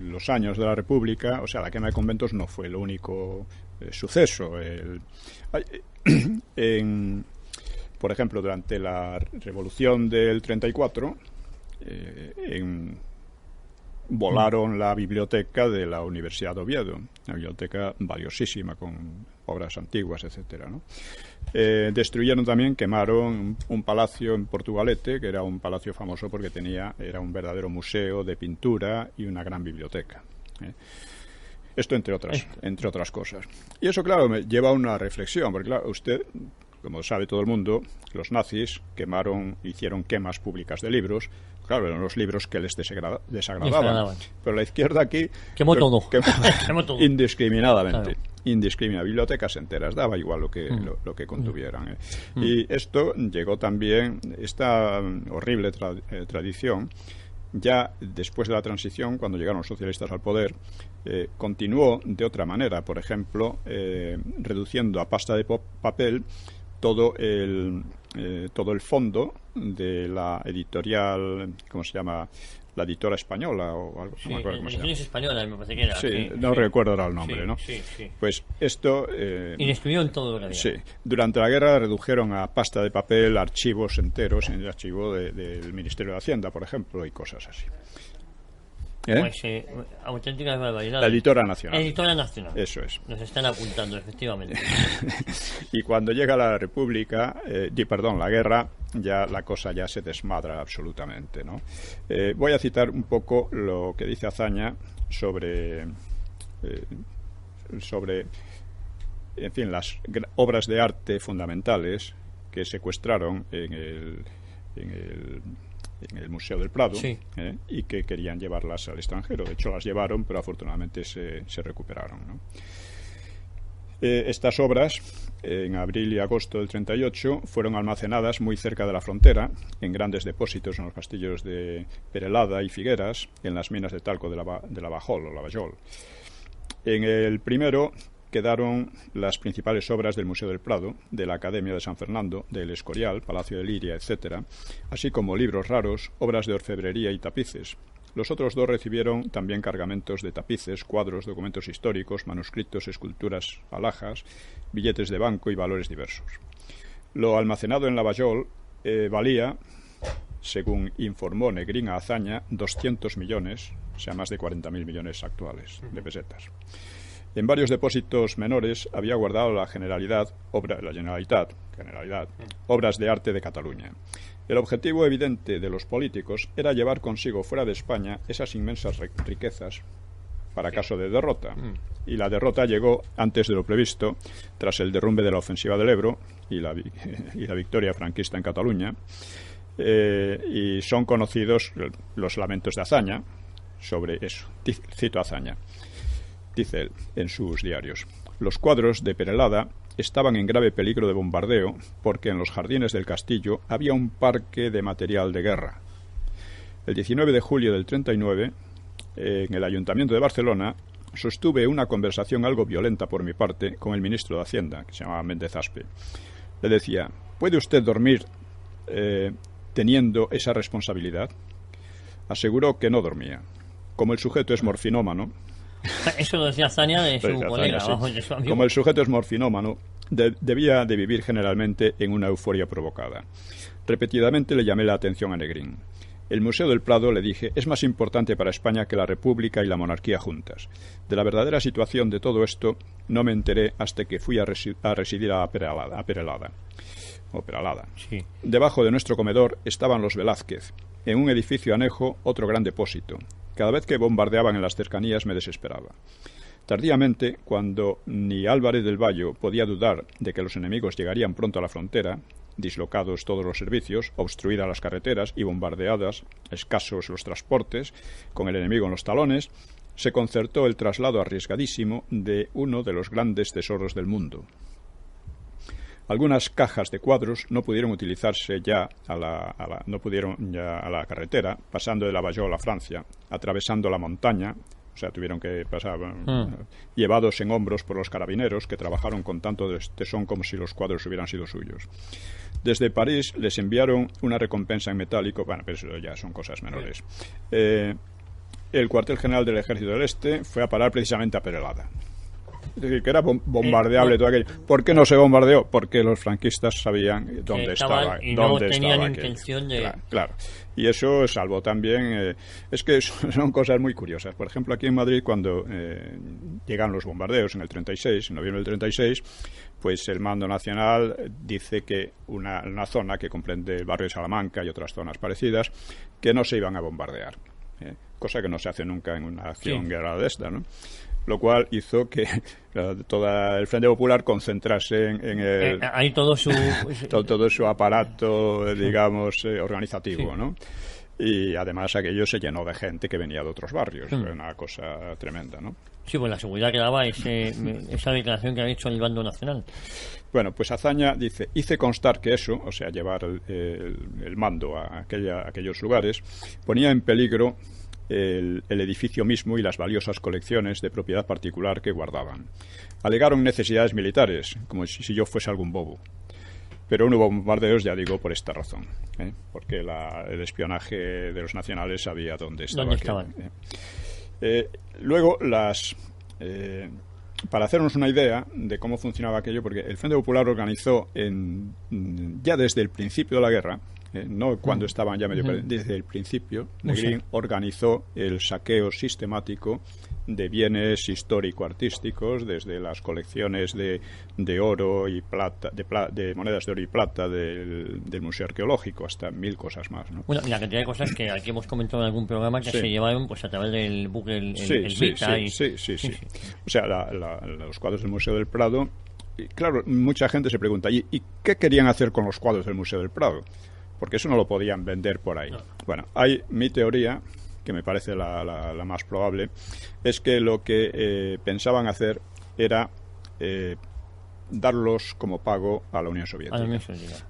los años de la República, o sea, la quema de conventos no fue el único suceso. Por ejemplo, durante la Revolución del 34, volaron la biblioteca de la Universidad de Oviedo, una biblioteca valiosísima con obras antiguas, etcétera, ¿no? Destruyeron también, quemaron un palacio en Portugalete, que era un palacio famoso porque era un verdadero museo de pintura y una gran biblioteca. Esto entre otras cosas. Y eso, claro, me lleva a una reflexión, porque claro, usted, como sabe todo el mundo, los nazis hicieron quemas públicas de libros. Claro, eran los libros que les desagradaban. Pero la izquierda aquí quemó todo. Quemó todo. Indiscriminadamente. Claro. Bibliotecas enteras, daba igual lo que contuvieran. Y esto llegó también, esta horrible tradición, ya después de la transición, cuando llegaron los socialistas al poder, continuó de otra manera. Por ejemplo, reduciendo a pasta de papel todo el fondo de la editorial, ¿cómo se llama? La Editora Española o algo, Sí, no me acuerdo cómo se llama. Española, me parece que era. Sí, no recuerdo ahora el nombre, sí, ¿no? Sí. Pues esto... y destruyeron todo lo que había. Sí, durante la guerra redujeron a pasta de papel archivos enteros, en el archivo del Ministerio de Hacienda, por ejemplo, y cosas así. Pues auténticas barbaridades. La Editora Nacional. Editora Nacional. Eso es. Nos están apuntando, efectivamente. Y cuando llega la República, la guerra, ya la cosa ya se desmadra absolutamente, ¿no? Voy a citar un poco lo que dice Azaña sobre en fin, las obras de arte fundamentales que secuestraron en el Museo del Prado, sí, y que querían llevarlas al extranjero. De hecho, las llevaron, pero afortunadamente se recuperaron, ¿no? Estas obras, en abril y agosto del 38, fueron almacenadas muy cerca de la frontera, en grandes depósitos en los castillos de Perelada y Figueras, en las minas de talco de la Bajol o la Bajol. En el primero quedaron las principales obras del Museo del Prado, de la Academia de San Fernando, del Escorial, Palacio de Liria, etc., así como libros raros, obras de orfebrería y tapices. Los otros dos recibieron también cargamentos de tapices, cuadros, documentos históricos, manuscritos, esculturas, alhajas, billetes de banco y valores diversos. Lo almacenado en la Bajol valía, según informó Negrín a Azaña, 200 millones, o sea, más de 40.000 millones actuales de pesetas. En varios depósitos menores había guardado la Generalitat, obras de arte de Cataluña. El objetivo evidente de los políticos era llevar consigo fuera de España esas inmensas riquezas para caso de derrota. Y la derrota llegó antes de lo previsto, tras el derrumbe de la ofensiva del Ebro y la victoria franquista en Cataluña. Y son conocidos los lamentos de Azaña sobre eso. Cito a Azaña. Dice él en sus diarios: los cuadros de Perelada estaban en grave peligro de bombardeo porque en los jardines del castillo había un parque de material de guerra. El 19 de julio del 39, en el Ayuntamiento de Barcelona, sostuve una conversación algo violenta por mi parte con el ministro de Hacienda, que se llamaba Méndez Aspe. Le decía: ¿puede usted dormir teniendo esa responsabilidad? Aseguró que no dormía. Como el sujeto es morfinómano... Eso lo decía Azaña de su colega, sí. de su amigo. Como el sujeto es morfinómano, debía de vivir generalmente en una euforia provocada. Repetidamente le llamé la atención a Negrín. El Museo del Prado, le dije, es más importante para España que la República y la monarquía juntas. De la verdadera situación de todo esto no me enteré hasta que fui a residir a Perelada. Sí. Debajo de nuestro comedor estaban los Velázquez. En un edificio anejo, otro gran depósito. Cada vez que bombardeaban en las cercanías me desesperaba. Tardíamente, cuando ni Álvarez del Valle podía dudar de que los enemigos llegarían pronto a la frontera, dislocados todos los servicios, obstruidas las carreteras y bombardeadas, escasos los transportes, con el enemigo en los talones, se concertó el traslado arriesgadísimo de uno de los grandes tesoros del mundo. Algunas cajas de cuadros no pudieron utilizarse ya a la carretera, pasando de Lavallol a Francia, atravesando la montaña. O sea, tuvieron que pasar llevados en hombros por los carabineros que trabajaron con tanto tesón como si los cuadros hubieran sido suyos. Desde París les enviaron una recompensa en metálico, bueno, pero eso ya son cosas menores. El cuartel general del Ejército del Este fue a parar precisamente a Perelada. Es decir, que era bombardeable todo aquello. ¿Por qué no se bombardeó? Porque los franquistas sabían dónde estaba. Y no tenían intención de... Claro. Y eso salvó también... es que son cosas muy curiosas. Por ejemplo, aquí en Madrid, cuando llegan los bombardeos en el 36, en noviembre del 36, pues el mando nacional dice que una zona que comprende el barrio de Salamanca y otras zonas parecidas, que no se iban a bombardear. Cosa que no se hace nunca en una acción guerra de esta, ¿no? Lo cual hizo que todo el Frente Popular concentrase en hay todo su todo su aparato, digamos, organizativo, ¿no? Y además aquello se llenó de gente que venía de otros barrios, una cosa tremenda, ¿no? Sí, pues la seguridad que daba esa declaración que ha hecho el bando nacional. Bueno, pues Azaña dice, hice constar que eso, o sea, llevar el mando a aquellos lugares, ponía en peligro el edificio mismo y las valiosas colecciones de propiedad particular que guardaban. Alegaron necesidades militares, como si yo fuese algún bobo. Pero no hubo bombardeos, ya digo, por esta razón, porque el espionaje de los nacionales sabía dónde estaban. Luego, para hacernos una idea de cómo funcionaba aquello, porque el Frente Popular organizó ya desde el principio de la guerra, no cuando estaban ya medio perdidos, desde el principio, Negrín organizó el saqueo sistemático de bienes histórico-artísticos, desde las colecciones de oro y plata, de monedas de oro y plata del Museo Arqueológico, hasta 1000 cosas más, ¿no? Bueno, y la cantidad de cosas que aquí hemos comentado en algún programa que se llevaron pues a través del buque el Vita. Sí. O sea, los cuadros del Museo del Prado, y claro, mucha gente se pregunta, ¿y qué querían hacer con los cuadros del Museo del Prado? Porque eso no lo podían vender por ahí. No. Bueno, mi teoría, que me parece la más probable, es que lo que pensaban hacer era darlos como pago a la Unión Soviética.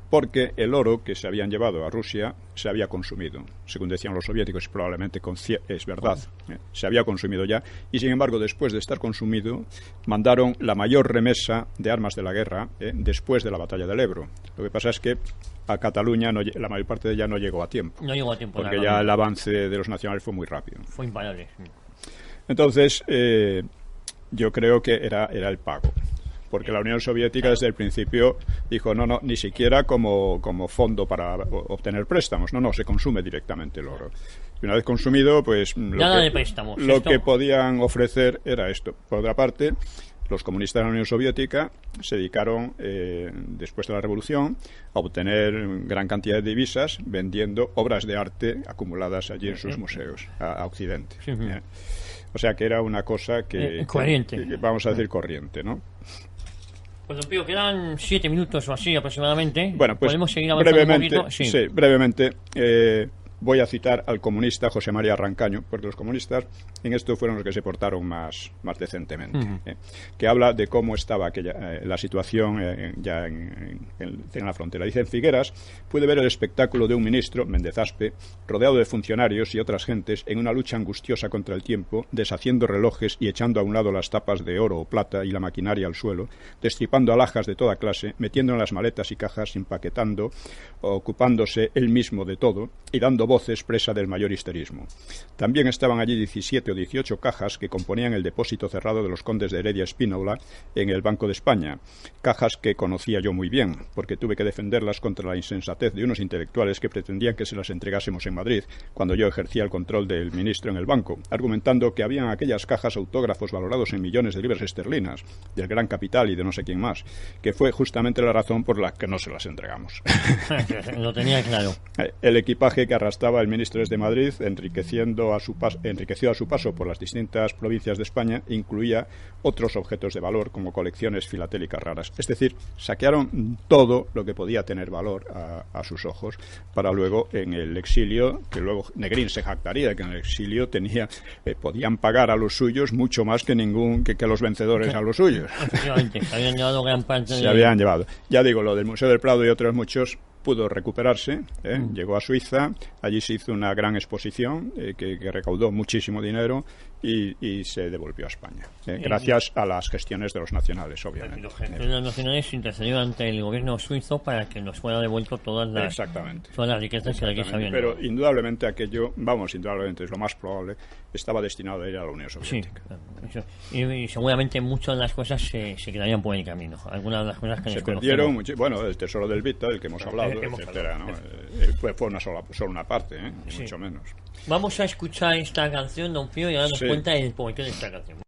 Porque el oro que se habían llevado a Rusia se había consumido, según decían los soviéticos, y probablemente es verdad, se había consumido ya, y sin embargo, después de estar consumido, mandaron la mayor remesa de armas de la guerra después de la batalla del Ebro. Lo que pasa es que a Cataluña la mayor parte de ella no llegó a tiempo. No llegó a tiempo. Porque ya el avance de los nacionales fue muy rápido. Fue imparable. Entonces, yo creo que era el pago. Porque la Unión Soviética desde el principio dijo, no, ni siquiera como fondo para obtener préstamos. No, se consume directamente el oro. Y una vez consumido, pues lo que podían ofrecer era esto. Por otra parte, los comunistas de la Unión Soviética se dedicaron, después de la Revolución, a obtener gran cantidad de divisas vendiendo obras de arte acumuladas allí en sus museos, a Occidente. O sea que era una cosa que vamos a decir corriente, ¿no? Pues don Pío, quedan 7 minutos o así aproximadamente. Bueno, pues podemos seguir avanzando un poquito. Sí, brevemente. Voy a citar al comunista José María Rancaño, porque los comunistas en esto fueron los que se portaron más decentemente, que habla de cómo estaba la situación ya en la frontera. Dice, en Figueras pude ver el espectáculo de un ministro, Méndez Aspe, rodeado de funcionarios y otras gentes en una lucha angustiosa contra el tiempo, deshaciendo relojes y echando a un lado las tapas de oro o plata y la maquinaria al suelo, destripando alhajas de toda clase, metiendo en las maletas y cajas, empaquetando, ocupándose él mismo de todo y dando dando voces presa del mayor histerismo. También estaban allí 17 o 18 cajas que componían el depósito cerrado de los condes de Heredia Spínola en el Banco de España, cajas que conocía yo muy bien, porque tuve que defenderlas contra la insensatez de unos intelectuales que pretendían que se las entregásemos en Madrid, cuando yo ejercía el control del ministro en el banco, argumentando que habían en aquellas cajas autógrafos valorados en millones de libras esterlinas, del Gran Capital y de no sé quién más, que fue justamente la razón por la que no se las entregamos. Lo tenía claro. El equipaje que arrastraba el ministro desde Madrid, enriqueció a su paso por las distintas provincias de España, incluía otros objetos de valor como colecciones filatélicas raras. Es decir, saquearon todo lo que podía tener valor a sus ojos, para luego en el exilio, que luego Negrín se jactaría de que en el exilio podían pagar a los suyos mucho más que los vencedores a los suyos. Efectivamente, se habían llevado gran parte Se habían llevado. Ya digo, lo del Museo del Prado y otros muchos pudo recuperarse, llegó a Suiza, allí se hizo una gran exposición que recaudó muchísimo dinero y se devolvió a España, gracias a las gestiones de los nacionales, obviamente. Los gestores de los nacionales intercedieron ante el gobierno suizo para que nos fuera devuelto todas las riquezas que aquí se habían. Pero indudablemente indudablemente es lo más probable, estaba destinado a ir a la Unión Soviética. Sí, y seguramente muchas de las cosas se quedarían por el camino. Algunas de las cosas que se perdieron, el tesoro del Vita, del que hemos hablado, etcétera, ¿no? Fue solo una parte, ni mucho menos. Vamos a escuchar esta canción, don Pío, y ahora nos cuenta el porqué de esta canción.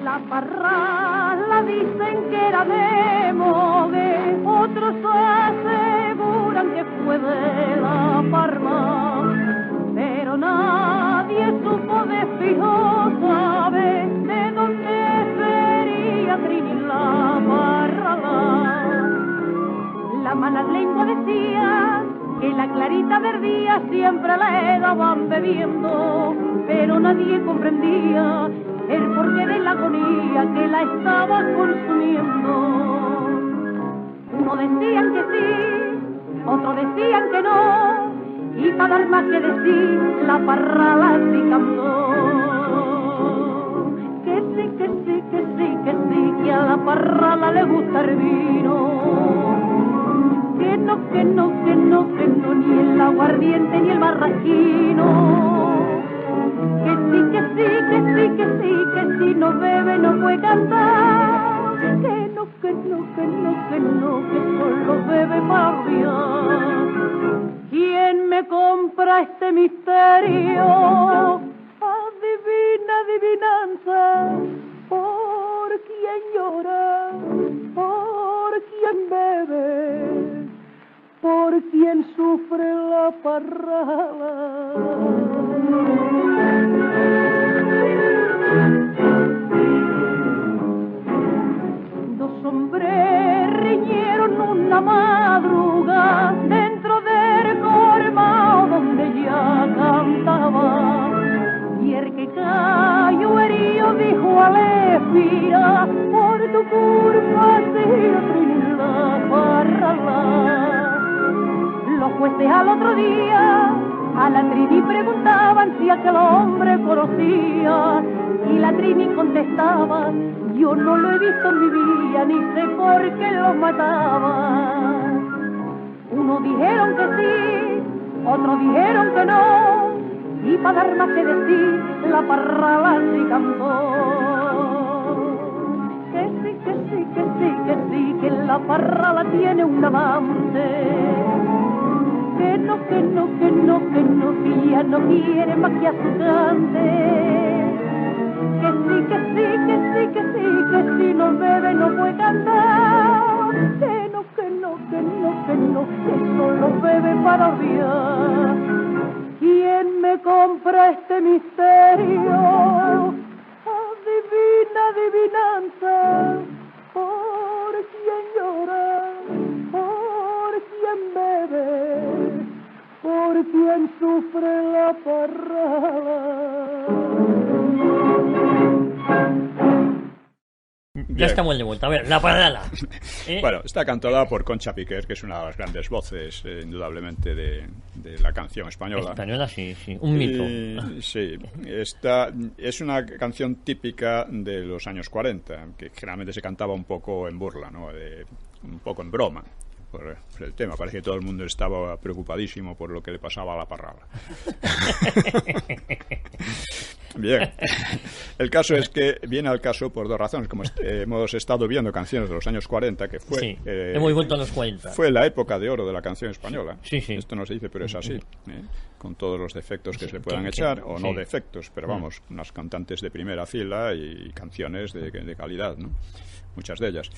La parrala dicen que era de Mogue, otros aseguran que fue de La Parma, pero nadie supo de fijo sabe de dónde sería Trini La Parrala. La mala lengua decía que la clarita verdía siempre le daban bebiendo, pero nadie comprendía el porqué de la agonía que la estaba consumiendo. Unos decían que sí, otros decían que no, y para dar más que decir, la parrala sí cantó. Que sí, que sí, que sí, que sí, que a la parrala le gusta el vino. Que no, que no, que no, que no, ni el aguardiente ni el barranquino. Que sí, que sí, que sí, que sí, que si no bebe no puede cantar. Que no, que no, que no, que no, que solo bebe para olvidar. ¿Quién me compra este misterio? Adivina, adivinanza. ¿Por quién llora? ¿Por quién bebe? ¿Por quién sufre la parrala? Dos hombres riñeron una madruga dentro del colmado donde ella cantaba, y el que cayó herido dijo a la espira: por tu culpa se la parrala. Los jueces al otro día a la Trini preguntaban si aquel hombre conocía, y la Trini contestaba: yo no lo he visto en mi vida, ni sé por qué lo mataba. Unos dijeron que sí, otros dijeron que no, y para dar más que decir, la parrala sí cantó. Que sí, que sí, que sí, que sí, que la parrala tiene un amante. Que no, que no, que no, que no, que ya no quiere más que a su cante. Que sí, que sí, que sí, que sí, que si no bebe no puede cantar. Que no, que no, que no, que no, que solo bebe para olvidar. ¿Quién me compra este misterio? Adivina, adivinanza. ¿Por quién llora? ¿Por quién bebe? ¿Por quién sufre la parrala? Ya estamos de vuelta. A ver, La Parrala. Bueno, está cantada por Concha Piquer, que es una de las grandes voces, indudablemente, de la canción española. Española, sí, un mito. Sí, es una canción típica de los años 40, que generalmente se cantaba un poco en burla, ¿no? Un poco en broma. Por el tema, parece que todo el mundo estaba preocupadísimo por lo que le pasaba a La Parrala. Bien, el caso es que viene al caso por dos razones. Como hemos estado viendo canciones de los años 40, que fue... Sí, hemos vuelto a los 40. Fue la época de oro de la canción española. Sí. Esto no se dice, pero es así. Con todos los defectos que se puedan echar, o no defectos, pero vamos, unas cantantes de primera fila y canciones de calidad, ¿no? Muchas de ellas.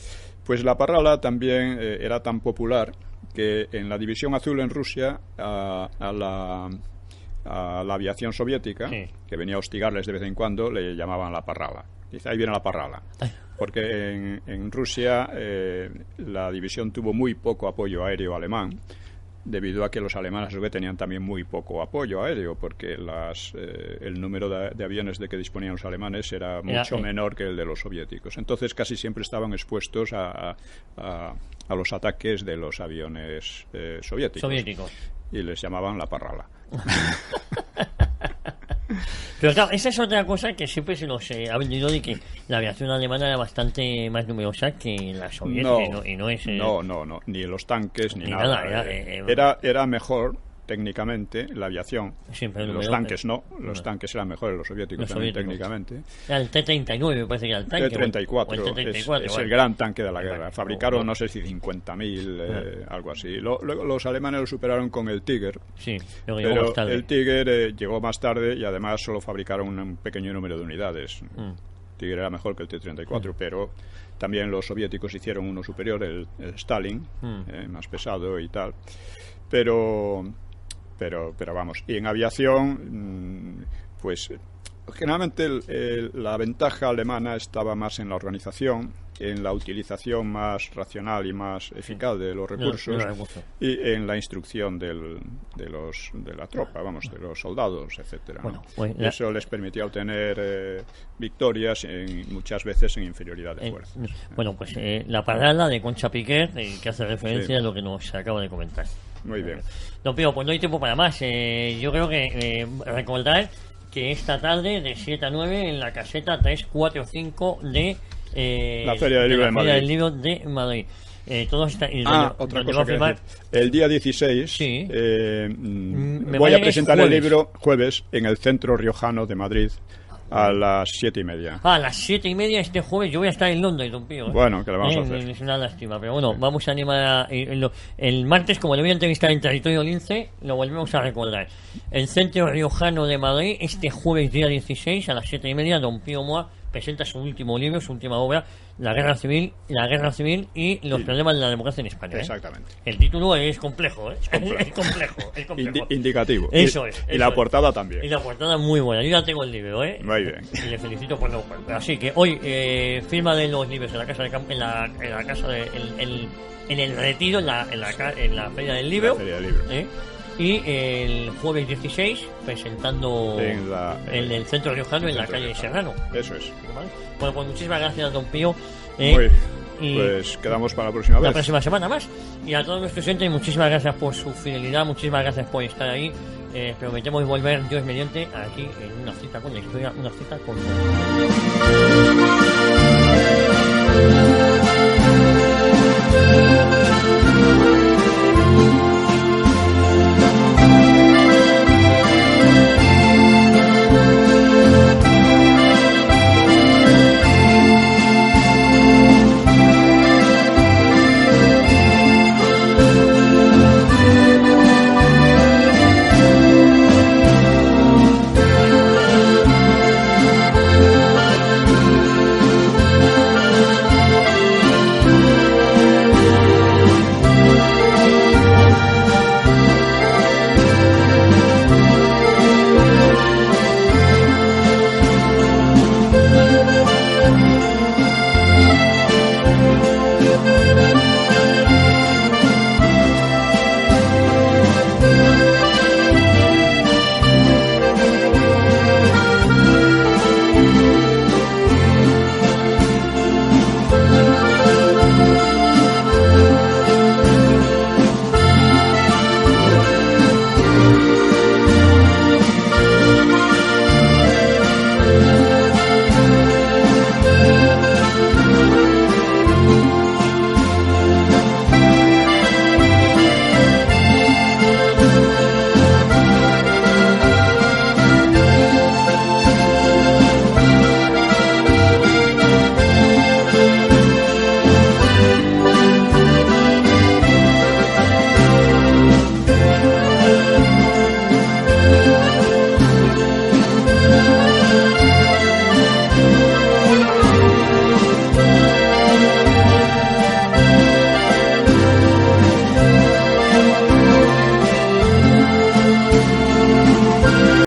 Pues La Parrala también era tan popular que en la División Azul en Rusia a la aviación soviética, que venía a hostigarles de vez en cuando, le llamaban La Parrala. Dice, ahí viene La Parrala. Porque en Rusia la división tuvo muy poco apoyo aéreo alemán, debido a que los alemanes tenían también muy poco apoyo aéreo, porque el número de aviones de que disponían los alemanes era mucho menor que el de los soviéticos. Entonces casi siempre estaban expuestos a los ataques de los aviones soviéticos. Y les llamaban La Parrala. Pero claro, esa es otra cosa que siempre se nos ha vendido, de que la aviación alemana era bastante más numerosa que la soviética. No, ni los tanques ni nada. Era mejor técnicamente la aviación. Los tanques no, los tanques eran mejores, los soviéticos también técnicamente. Era el T-39, me parece que era el tanque. T-34 es el gran tanque de la guerra. Fabricaron, no sé si 50.000, algo así. Luego los alemanes lo superaron con el Tiger. Sí, pero el Tiger llegó más tarde y además solo fabricaron un pequeño número de unidades. El Tiger era mejor que el T-34, pero también los soviéticos hicieron uno superior, el Stalin, más pesado y tal. Pero vamos, y en aviación, pues generalmente la ventaja alemana estaba más en la organización, en la utilización más racional y más eficaz de los recursos y en la instrucción de la tropa, de los soldados, etcétera. Bueno, eso les permitía obtener victorias muchas veces en inferioridad de fuerza. Bueno, pues La Parrala de Concha Piquer, que hace referencia a lo que nos acaba de comentar. Muy bien. Don Pío, pues no hay tiempo para más. Yo creo que recordar que esta tarde de 7 a 9 en la caseta 345 de la Feria del Libro de Madrid. Otra cosa que decir. El día 16 voy a presentar el libro jueves en el Centro Riojano de Madrid a las 7:30. A las 7:30 este jueves. Yo voy a estar en Londres, don Pío. Bueno, que le vamos a hacer. Es una lástima, pero bueno, vamos a animar el martes, como le voy a entrevistar en Territorio Lince, lo volvemos a recordar. El Centro Riojano de Madrid, este jueves día 16 a las 7:30, don Pío Moa presenta su último libro, su última obra, La Guerra Civil y los problemas de la democracia en España. Exactamente. El título es complejo, Es complejo. Indicativo. Eso es. Y la portada también. Y la portada muy buena. Yo ya tengo el libro, Muy bien. Y le felicito por lo cual. Así que hoy, firma de los libros en la casa en el retiro, en la Feria del Libro. Y el jueves 16 presentando en el Centro Riojano, en la calle Serrano. Eso es. ¿Vale? Bueno, pues muchísimas gracias, don Pío. Pues quedamos para la próxima vez. La próxima semana más. Y a todos nuestros oyentes, muchísimas gracias por su fidelidad, muchísimas gracias por estar ahí. Prometemos volver, Dios mediante, aquí en una cita con la historia, una cita con...